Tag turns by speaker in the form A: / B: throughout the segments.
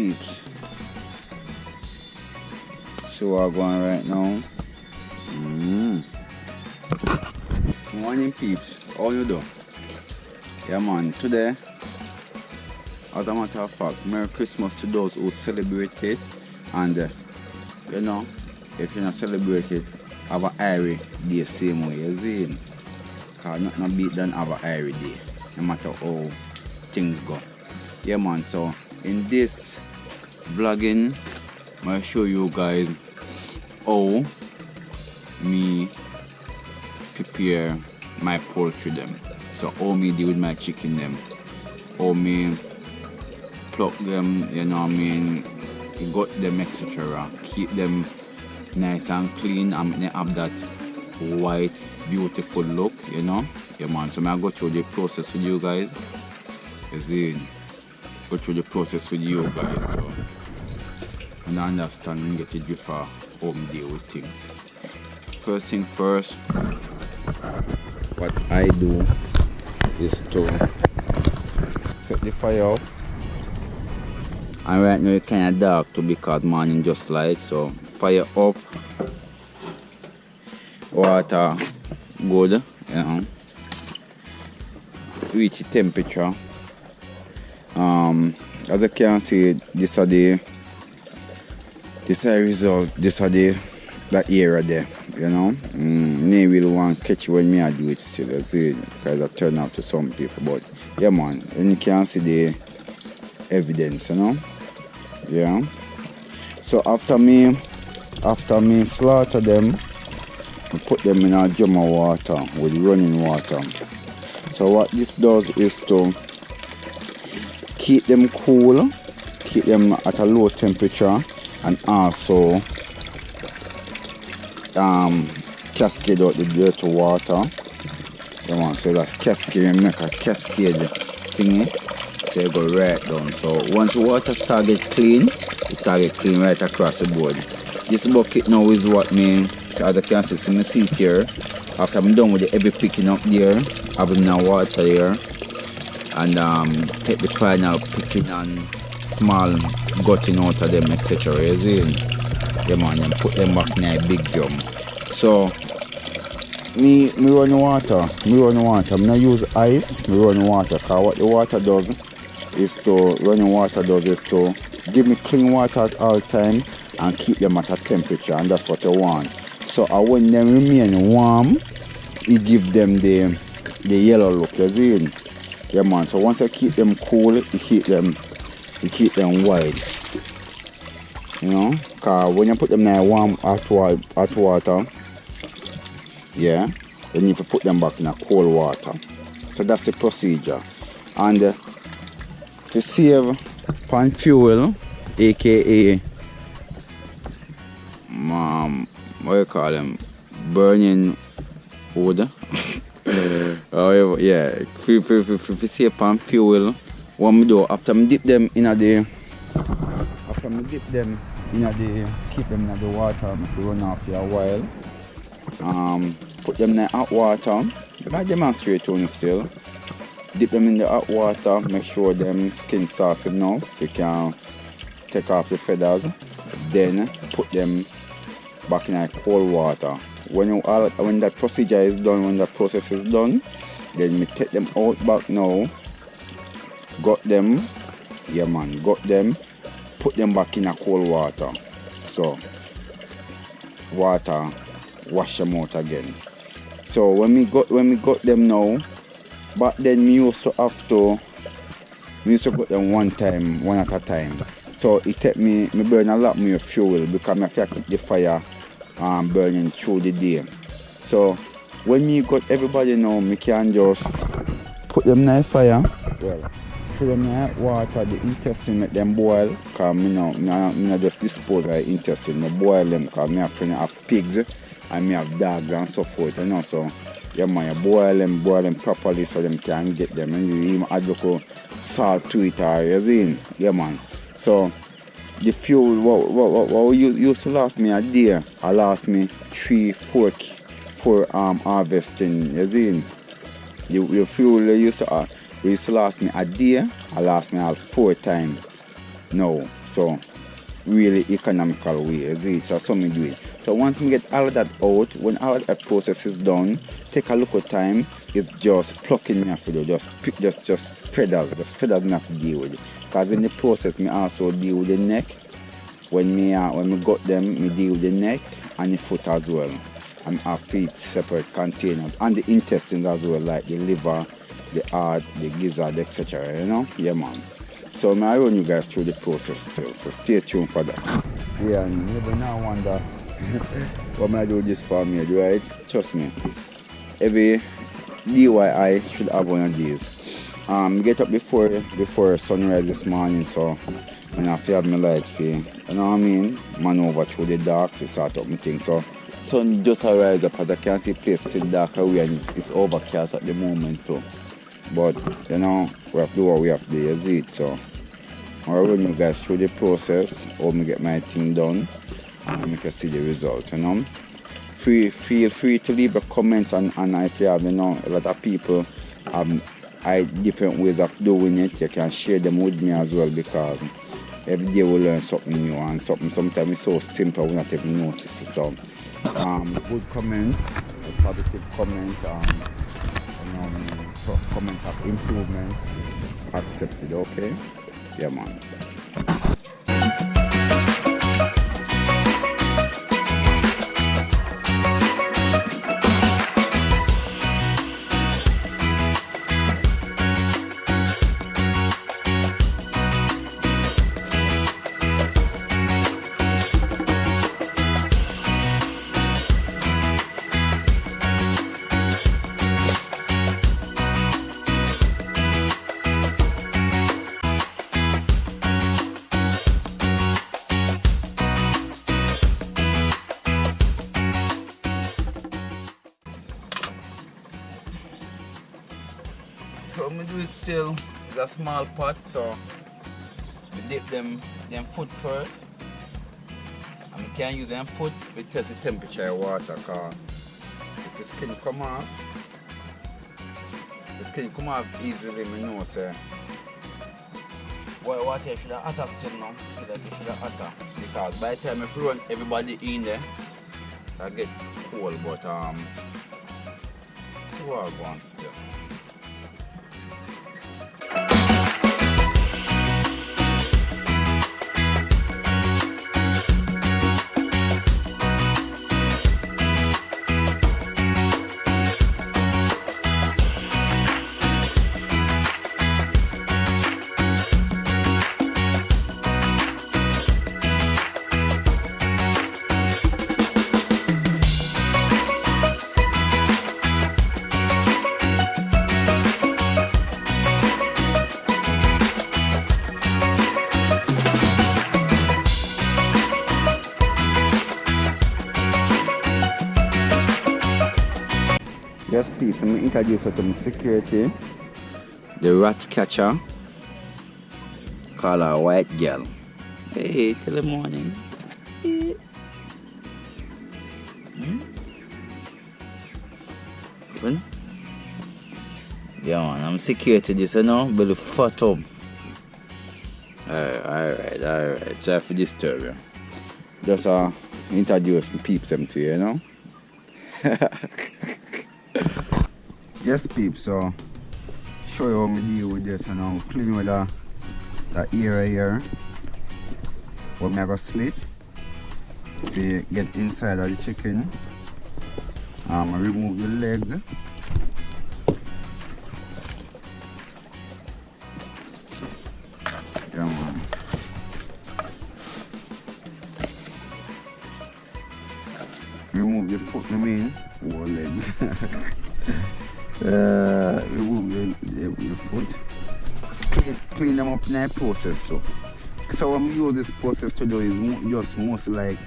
A: peeps. See what I'm going right now. Morning peeps, how you do? Yeah man, today, as a matter of fact, Merry Christmas to those who celebrate it. And you know, if you not celebrate it, have a Irie day same way, you see? Because nothing beat than have a Irie day, no matter how things go. Yeah man, so in this vlogging, I'm going to show you guys how me prepare my poultry them. So how me deal with my chicken them, how me pluck them, you know what I mean, gut them, etc. Keep them nice and clean and they have that white beautiful look, you know. Yeah man, so I go through the process with you guys. You see, go through the process with you guys, so and I understand and get a drift for how me deal with things. First thing first, what I do is to set the fire up. And right now it's kind of dark too because morning just light, so fire up, water good, you know, reach the temperature. As you can see, this are the result, this are that area there, you know. Me will want to catch when me I do it still, you see, because I turn out to some people, but yeah man, and you can see the evidence, you know. Yeah. So after me slaughter them, I put them in a drum of water with running water. So what this does is to keep them cool, keep them at a low temperature, and also cascade out the dirty water. You want so that's cascade, make a cascade thingy. So you go right down. So once the water starts get clean, it starts get clean right across the board. This bucket now is what me, so as you can see my seat here. After I'm done with the heavy picking up there, having the water there, and take the final picking and small gutting out of them, etc. You see? Yeah man, and put them back in a big drum. So me run the water. I'm not use ice, me run the water, because what the water does is to give me clean water at all time and keep them at a temperature, and that's what you want. So when they remain warm, it give them the yellow look, you see? Yeah man, so once I keep them cool, you keep them white. You know? Because when you put them in warm hot water, yeah, you need to put them back in a cold water. So that's the procedure. And to save pan fuel, aka what you call them, burning wood. Yeah, if you save pan fuel, what me do after I dip them in the keep them in the water if you run off for a while. Put them in the hot water. I demonstrate to you still. Dip them in the hot water, make sure them skin soft enough. You can take off the feathers. Then put them back in a cold water. When that procedure is done, when the process is done, then we take them out back now. Gut them, yeah man, gut them. Put them back in a cold water. So water wash them out again. So when we got them now, but then we used to gut them one at a time. So it take me burn a lot more fuel because I have to keep the fire burning through the day. So when me got everybody now, me can just put them in the fire. Well, put them in the water, the intestine make them boil. Because I just dispose of the intestine, I boil them because I have pigs and I have dogs and so forth, you know. So yeah man, you boil them properly so them can get them, and you even add little salt to it, you see? Yeah man. So the fuel what used to last me a day, I last me 3-4 harvesting, you see? The fuel used to last me a day, I last me all 4 times. No, So really economical way, is it? So me do it. So once me get all of that out, when all of that process is done, take a look at time, it's just plucking me have to do, just feathers me have to deal with it. Because in the process me also deal with the neck. When me got them, me deal with the neck and the foot as well. And I feed separate containers and the intestines as well, like the liver, the heart, the gizzard, etc. You know? Yeah, man. So I run you guys through the process still, so stay tuned for that. Yeah, and you never now wonder what I do this for me, right? Trust me. Every DIY should have one of these. Get up before sunrise this morning, so when I feel have my light for, you know what I mean? Man over through the dark to sort up my thing. So sun just rise up, as I can see place still dark away and it's overcast at the moment too. But you know, we have to do what we have to do, you see it. So I'll run you guys through the process, how I get my thing done, and you can see the result, you know. Feel free to leave a comments and if you have, you know, a lot of people have different ways of doing it, you can share them with me as well, because every day we learn something new and sometimes it's so simple we not even notice it. So good comments, positive comments, comments of improvements accepted, okay? Yeah, man. So I'm gonna do it still. It's a small pot, so we dip them foot first. And we can use them foot, we test the temperature of water, because if the skin come off, easily, I know, sir. Water should have hotter still now. Should have hotter. Because by the time if you run everybody in there, I get cold, but see what I want still. Yes, peeps, let me introduce you to my security, the rat catcher, call her White Girl. Hey, till the morning. Hey. Open. Yeah, man, I'm security this, you know, belly fat up. Alright. Sorry for disturb you. Just introduce my peeps them to you, you know. Yes, peeps, so show you how I deal with this, and I'm clean with the area here. What I go slit to get inside of the chicken. I remove the legs. Yeah, man. Remove the foot, I mean, or legs. Remove the foot. Clean them up in that process too. So what I use this process to do is just mostly like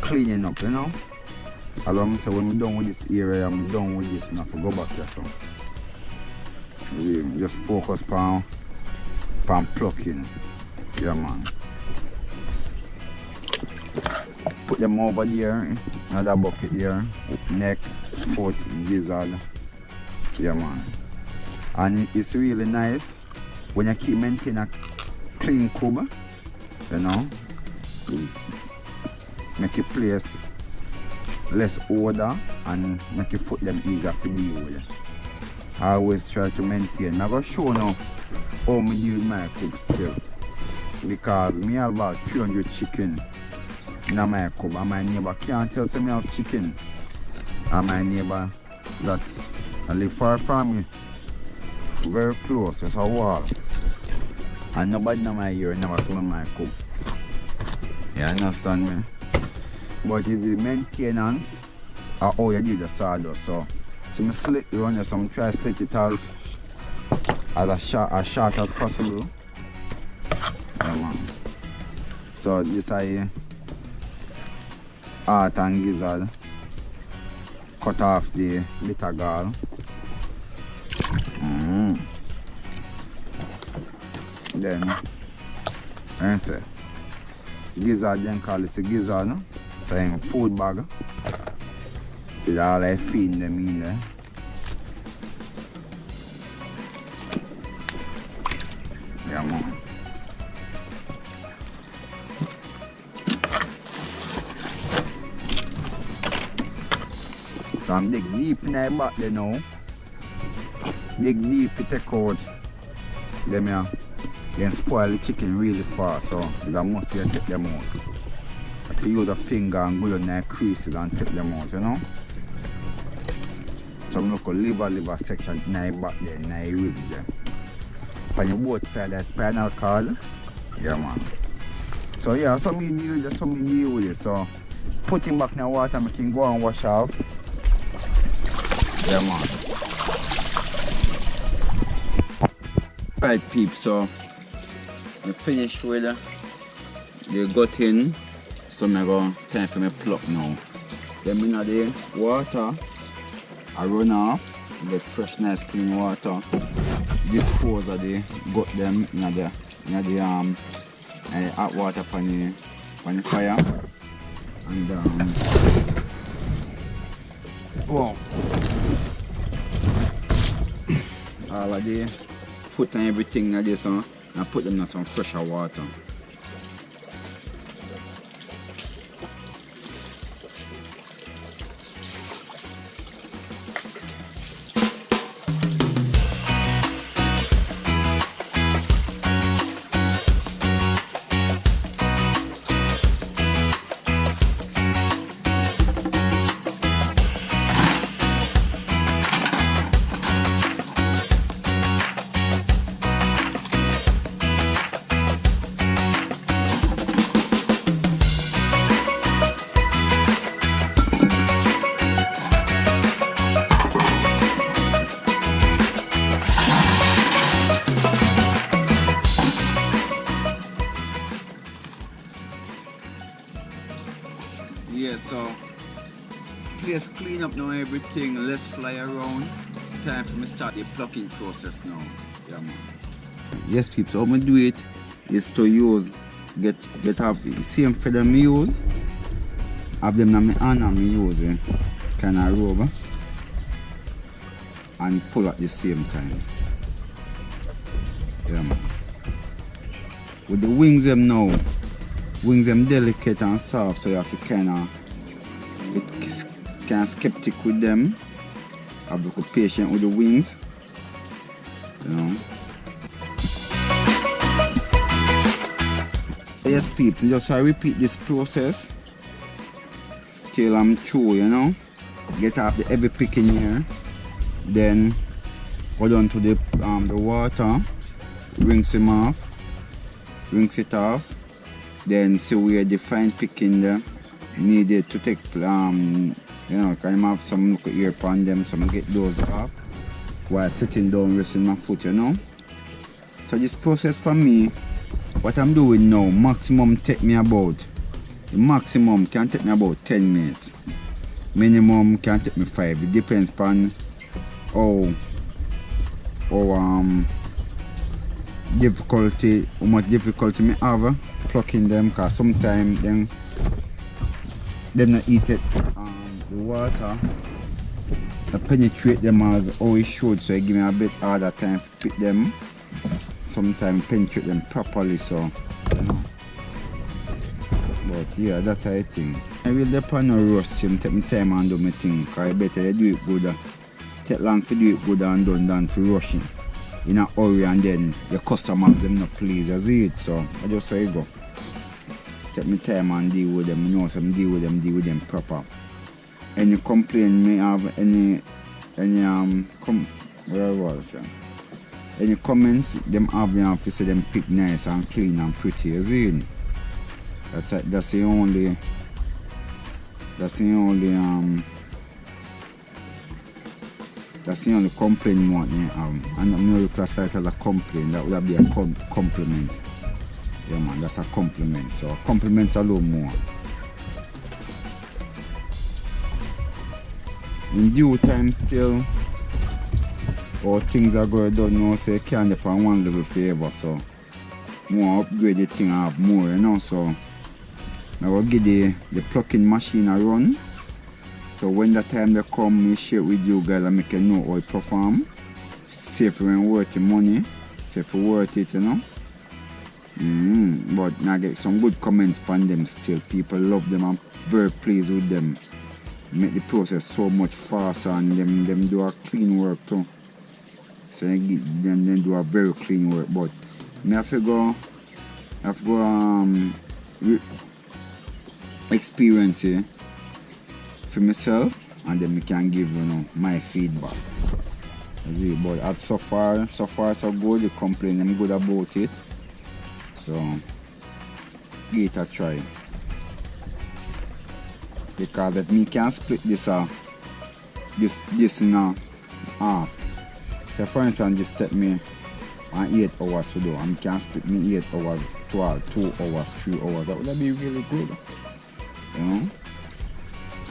A: cleaning up, you know. Along so when I'm done with this area, I'm done with this, I have to go back there. So we just focus on plucking. Yeah, man. Put them over there, another bucket here, neck, foot, gizzard. Yeah, man. And it's really nice when you keep maintaining a clean cube. you know. Make your place less odor and make your foot them easier to deal with. I always try to maintain. I'm going to show now how I deal with my cook still. Because me have about 300 chicken in my cook and my neighbor can't tell me I have chicken. And my neighbor that I live far from me, very close, it's a wall. And nobody in my ear never smell my cook. You understand me? But it's the maintenance or how you do the sawdust. So I slit it on you, so I try to slit it as short as possible. Yeah, man. So this is heart and gizzard. Cut off the bitter gall. Then, I say, gizzard, then call this a gizzard. No? So in food bag. So all I feed them in there. Yeah, man. So I'm dig deep in the back there now. Dig deep to take out them here. Then spoil the chicken really fast, so I must be take them out. I can use the finger and go down the creases and take them out, you know. So I'm look at liver section in the back there, in the ribs there. On the both sides, the spinal cord. Yeah, man. So yeah, so me deal with it. So put him back in the water, I can go and wash off. Yeah, man. Right, peeps, so I finished with the gutting, so I'm going to time for me pluck now. Then in the water, I run off, get fresh, nice, clean water. Dispose of the gut them in the hot water on the fire. And wow. All of the foot and everything like this, and put them in some fresher water. Yeah, so place clean up now, everything, let's fly around. Time for me start the plucking process now. Yeah, man. Yes, people, so how I do it is to use, get up the same feather me use, have them in my hand and me use kind of rope and pull at the same time. Yeah, man. With the wings them now, wings them delicate and soft, so you have to kind of skeptic with them. Have to be patient with the wings, you know. Yes, people, just I repeat this process till I'm through, you know. Get off the heavy picking here, then go down to the water, rinse him off, rinse it off. Then see where the fine picking there needed to take, you know, kind of have some look ear on them, so I get those off while sitting down resting my foot, you know. So this process for me, what I'm doing now, maximum take me about, the maximum can take me about 10 minutes. Minimum can take me 5. It depends on how much difficulty me have plucking them, because sometimes them not eat it the water penetrate them as how it should, so it give me a bit harder time to pick them. Sometimes penetrate them properly, so you know. But yeah, that's I think. I will depend on rush him, take my time and do my thing. Because I better you do it good. Take long to do it good and done than for rushing. In a hurry and then your customers them not pleased as it. So I just say go. Take my time and deal with them. You know, so deal with them proper. Any complaint may have any comments them have to say them pick nice and clean and pretty, as in. That's the only complaint you want me have. And I know you classify it as a complaint, that would be a compliment. Yeah man, that's a compliment. So compliments a little more. In due time still, or things are going down now, so you can't depend on one level forever. So more upgrade the thing I have more, you know. So I will give the plucking machine a run. So when the time they come, we share it with you guys and make you know how it perform. See if it's worth the money, see if it's worth it, you know. But now I get some good comments from them still. People love them and very pleased with them. Make the process so much faster and them do a clean work too. So them do a very clean work. But I have to go experience it for myself, and then I can give my feedback. But at so far so good. The complaint I'm good about it. So give it a try. Because if me can split this in half. So for instance, this take me 8 hours to do, and I can split me 8 hours, 12, 2 hours, 3 hours. That would be really good. You know?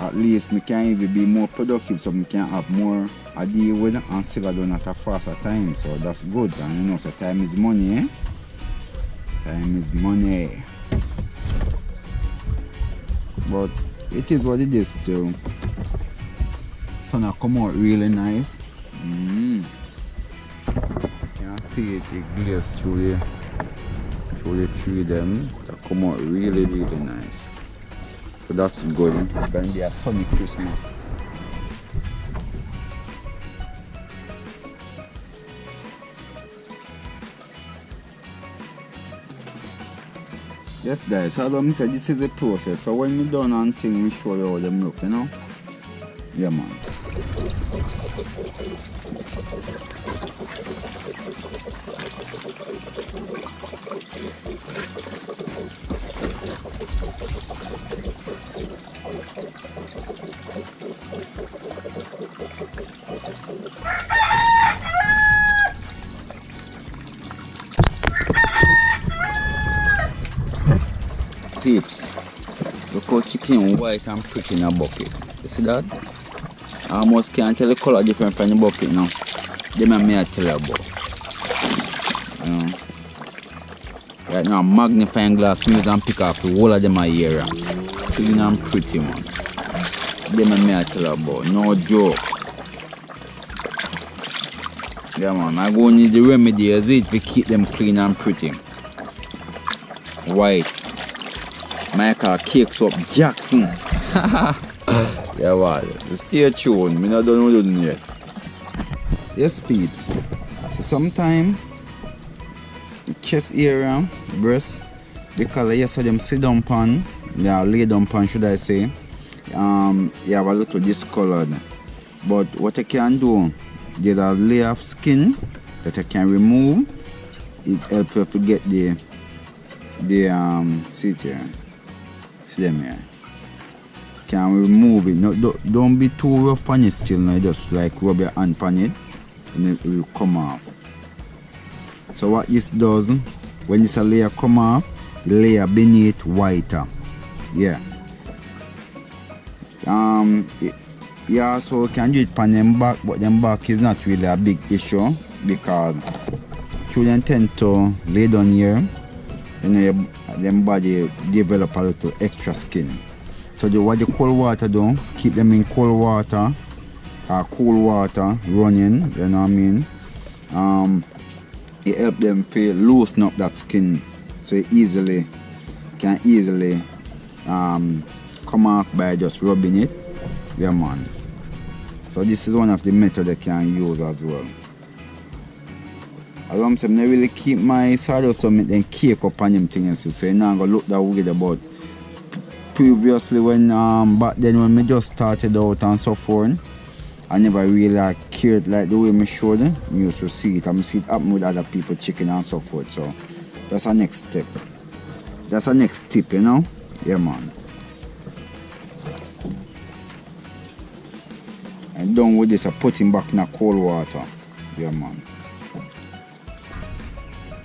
A: At least me can even be more productive, so me can have more I deal with and still I done at a faster time. So that's good. And you know, so time is money, eh? Time is money. But it is what it is still. Sun will come out really nice. You can see it glaze through the tree them. It come out really nice. So that's good. It's going to be a sunny Christmas. Yes guys, so I say this is the process. So when you done and thing, we show you how them look, you know? Yeah man. Peeps, look how chicken white and pretty in a bucket. You see that? I almost can't tell the color different from the bucket now. Them and me I tell you about. You know. Right now magnifying glass me use and pick up the whole of them a here. Clean and pretty man. Them and me I tell you about. No joke. Yeah man, I go need the remedy as it to keep them clean and pretty. White. Michael Cakes Up Jackson. Yeah, well, stay tuned. I don't know what yet. Yes, peeps. So sometimes chest area, breast, because yes, so them sit down pan, yeah, lay down pan, should I say. You have a little discolored. But what I can do, there's a layer of skin that I can remove. It helps you to get the see it here. See them here. Can remove it. No, don't be too rough on it still now. Just like rub your hand on it and it will come off. So what this does, when this layer come off, the layer beneath whiter. Yeah. Yeah, so you can do it on them back, but them back is not really a big issue because children tend to lay down here. You know, them body develop a little extra skin. So what the cold water do, keep them in cold water or cool water running, you know what I mean? It help them to loosen up that skin so it can easily come off by just rubbing it. Yeah man. So this is one of the methods I can use as well. As I'm saying, I really keep my sawdust so I then cake up on them things, so you not gonna look that weird. About previously when back then when I just started out and so forth, I never really cared like the way I showed them. I used to see it, and I see it happen with other people, chicken and so forth. So that's our next step. That's our next tip, you know? Yeah man. And done with this, I put him back in the cold water. Yeah man.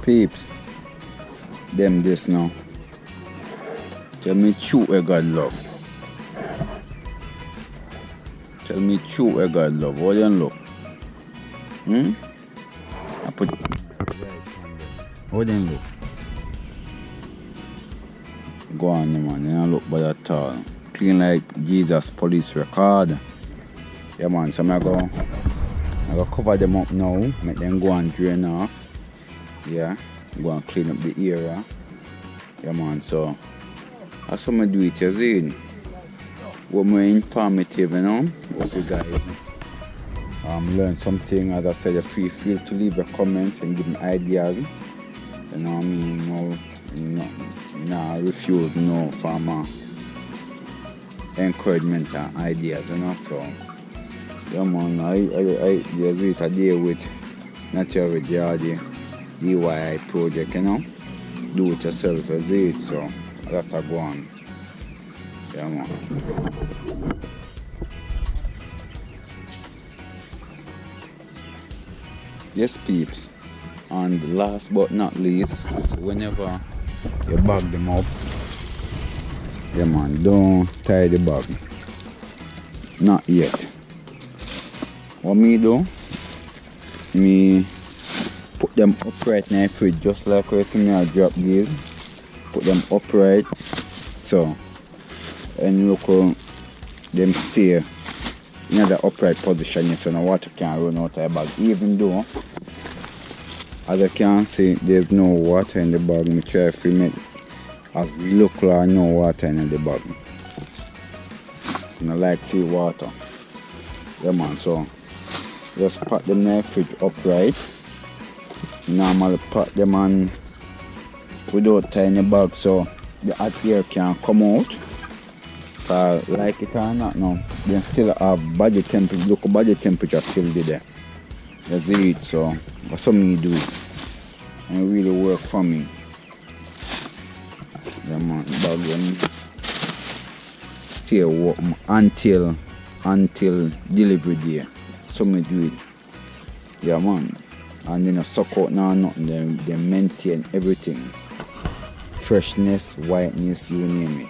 A: Peeps, them this now. Tell me true where God love. Tell me true where God love. What you look? I put what you look? Go on man, you don't look bad at all. Clean like Jesus police record. Yeah man, so I go cover them up now, make them go and drain off. Yeah, go and clean up the area. Yeah man, so that's how I do it, you see. What more informative, you know. Hope you guys learn something. As I said, you're free feel to leave your comments and give me ideas. You know what I mean? No refuse no farmer encouragement and ideas, you know. So yeah man, I just it a day with Natural Jardy DIY project, you know. Do it yourself as it, so that's a go on. Yeah man. Yes peeps. And last but not least, is whenever you bag them up, yeah man, don't tie the bag. Not yet. What me do? Me put them upright in the fridge, just like we see me I drop these. Put them upright, so and look how them stay in the upright position, so no water can run out of the bag. Even though, as you can see, there's no water in the bag. Me try to make as look like no water in the bag. You know, like see water. Yeah man, so just put them in the fridge upright. Normally put them on without tying the bag so the hot air can come out. Like it or not now, they still have body temperature. Look, body temperature still there. That's it. So that's what me do, and it really work for me. Yeah man, bag them stay warm until delivery day. So me do it. Yeah man, and then I suck out now nothing. They maintain everything, freshness, whiteness, you name it.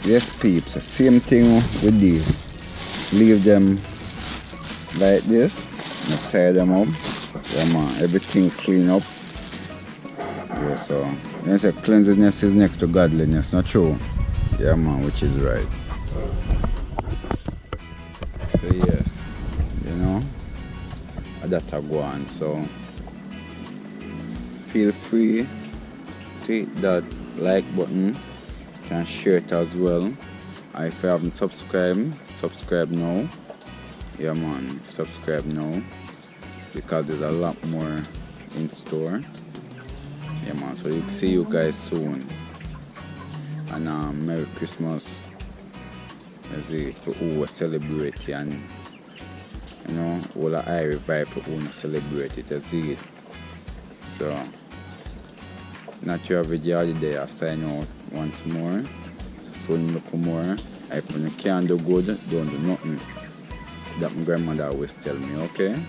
A: Yes peeps, same thing with these. Leave them like this and tie them up. Yeah man, everything clean up. Yeah, so they say cleanliness is next to godliness, not true? Yeah man, which is right. So yes, you know, that I go on. So feel free to hit that like button. Can share it as well. And if you haven't subscribed, subscribe now. Yeah man, subscribe now, because there's a lot more in store. Yeah man, so you'll see you guys soon. And Merry Christmas as it for who celebrate, and you know, all the Irish vibe for who celebrate it as it. So Natural Jardy there, I sign out once more. So look more. If you can't do good, don't do nothing. That my grandmother always tell me, okay?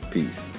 A: Peace.